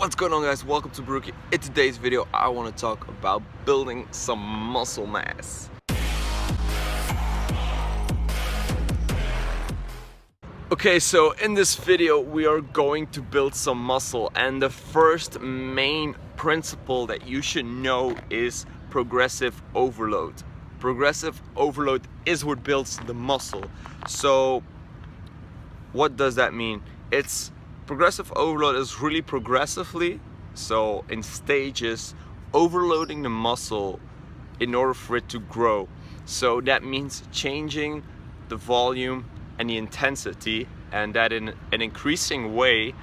What's going on, guys? Welcome to Barrookie. In today's video I want to talk about building some muscle mass. Okay, so in this video we are going to build some muscle, and the first main principle that you should know is progressive overload. Progressive overload is what builds the muscle. So what does that mean? Progressive overload is really progressively, so in stages, overloading the muscle in order for it to grow. So that means changing the volume and the intensity, and that in an increasing way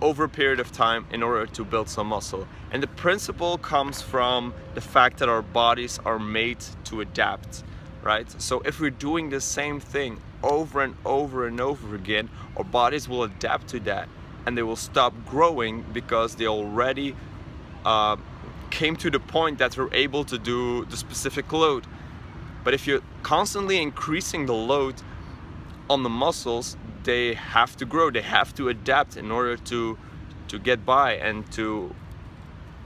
over a period of time in order to build some muscle. And the principle comes from the fact that our bodies are made to adapt, right? So if we're doing the same thing over and over and over again, our bodies will adapt to that and they will stop growing because they already came to the point that they're able to do the specific load. But if you're constantly increasing the load on the muscles, they have to grow, they have to adapt in order to get by and to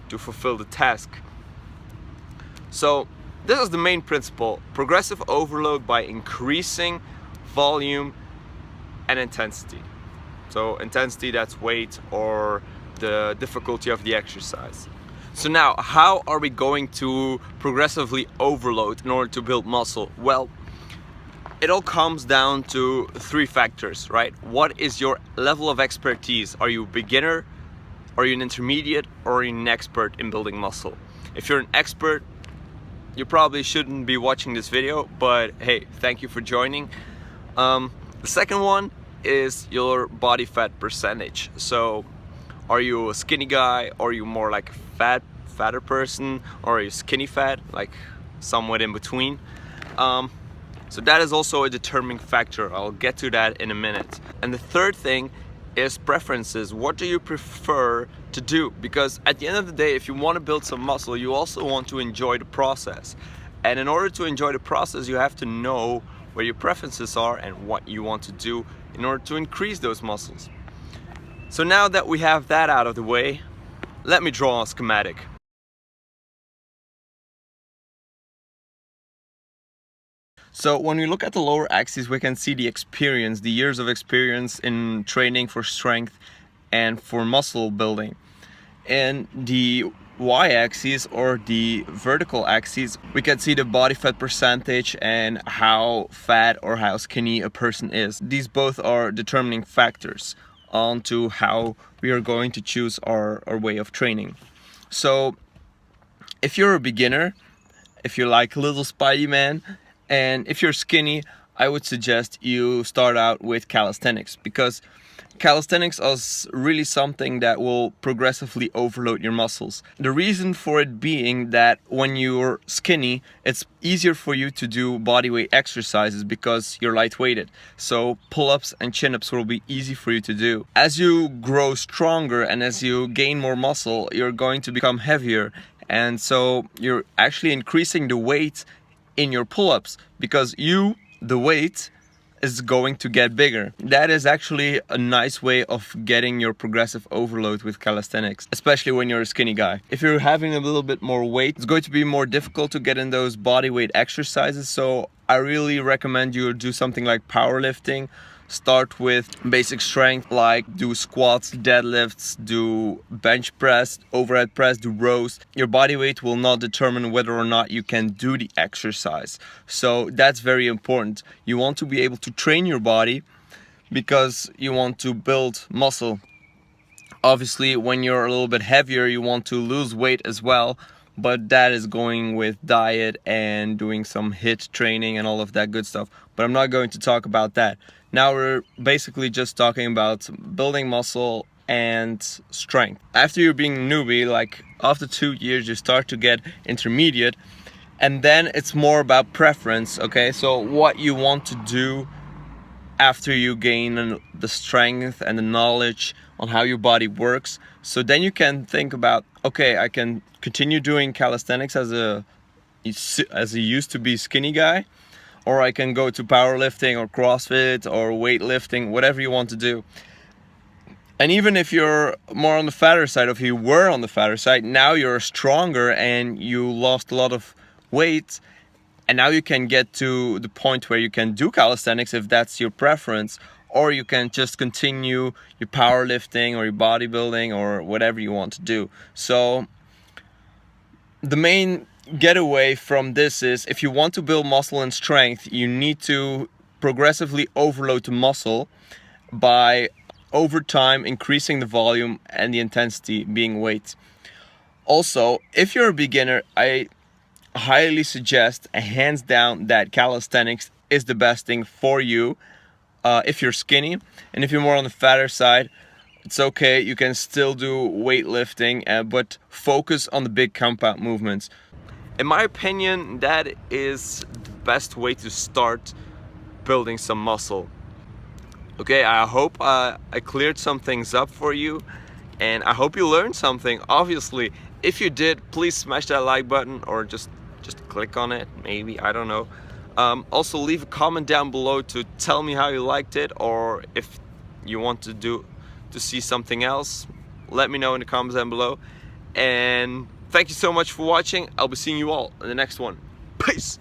fulfill the task. So this is the main principle: progressive overload by increasing volume and intensity. So intensity, that's weight or the difficulty of the exercise. So now, how are we going to progressively overload in order to build muscle? Well, it all comes down to three factors, right? What is your level of expertise? Are you a beginner? Are you an intermediate? Or are you an expert in building muscle? If you're an expert, you probably shouldn't be watching this video, but hey, thank you for joining. The second one is your body fat percentage. So are you a skinny guy, or are you more like a fatter person, or are you skinny fat, like somewhat in between? So that is also a determining factor. I'll get to that in a minute. And the third thing is preferences. What do you prefer to do? Because at the end of the day, if you want to build some muscle, you also want to enjoy the process. And in order to enjoy the process, you have to know where your preferences are and what you want to do in order to increase those muscles. So now that we have that out of the way, let me draw a schematic. So when we look at the lower axis, we can see the experience, the years of experience in training for strength and for muscle building. And the y-axis, or the vertical axis, we can see the body fat percentage and how fat or how skinny a person is. These both are determining factors onto how we are going to choose our way of training. So if you're a beginner, if you're like little Spidey man, and if you're skinny, I would suggest you start out with calisthenics, because calisthenics is really something that will progressively overload your muscles. The reason for it being that when you're skinny, it's easier for you to do bodyweight exercises because you're lightweighted. So pull-ups and chin-ups will be easy for you to do. As you grow stronger and as you gain more muscle, you're going to become heavier. And so you're actually increasing the weight in your pull-ups because the weight is going to get bigger. That is actually a nice way of getting your progressive overload with calisthenics, especially when you're a skinny guy. If you're having a little bit more weight, it's going to be more difficult to get in those body weight exercises. So I really recommend you do something like powerlifting. Start with basic strength, like do squats, deadlifts, do bench press, overhead press, do rows. Your body weight will not determine whether or not you can do the exercise. So that's very important. You want to be able to train your body because you want to build muscle. Obviously, when you're a little bit heavier, you want to lose weight as well. But that is going with diet and doing some HIIT training and all of that good stuff. But I'm not going to talk about that. Now we're basically just talking about building muscle and strength. After you're being a newbie, like after 2 years, you start to get intermediate, and then it's more about preference, okay? So what you want to do after you gain the strength and the knowledge on how your body works. So then you can think about, okay, I can continue doing calisthenics as a used to be skinny guy, or I can go to powerlifting or CrossFit or weightlifting, whatever you want to do. And even if you're more on the fatter side, if you were on the fatter side, now you're stronger and you lost a lot of weight, and now you can get to the point where you can do calisthenics if that's your preference, or you can just continue your powerlifting or your bodybuilding or whatever you want to do. So the main getaway from this is, if you want to build muscle and strength, you need to progressively overload the muscle by over time increasing the volume and the intensity being weight. Also, if you're a beginner, I highly suggest, hands down, that calisthenics is the best thing for you if you're skinny. And if you're more on the fatter side, it's okay, you can still do weightlifting, but focus on the big compound movements. In my opinion, that is the best way to start building some muscle. Okay, I hope I cleared some things up for you, and I hope you learned something. Obviously, if you did, please smash that like button, or just click on it, maybe, I don't know. Also, leave a comment down below to tell me how you liked it, or if you want to see something else, let me know in the comments down below. And thank you so much for watching. I'll be seeing you all in the next one. Peace.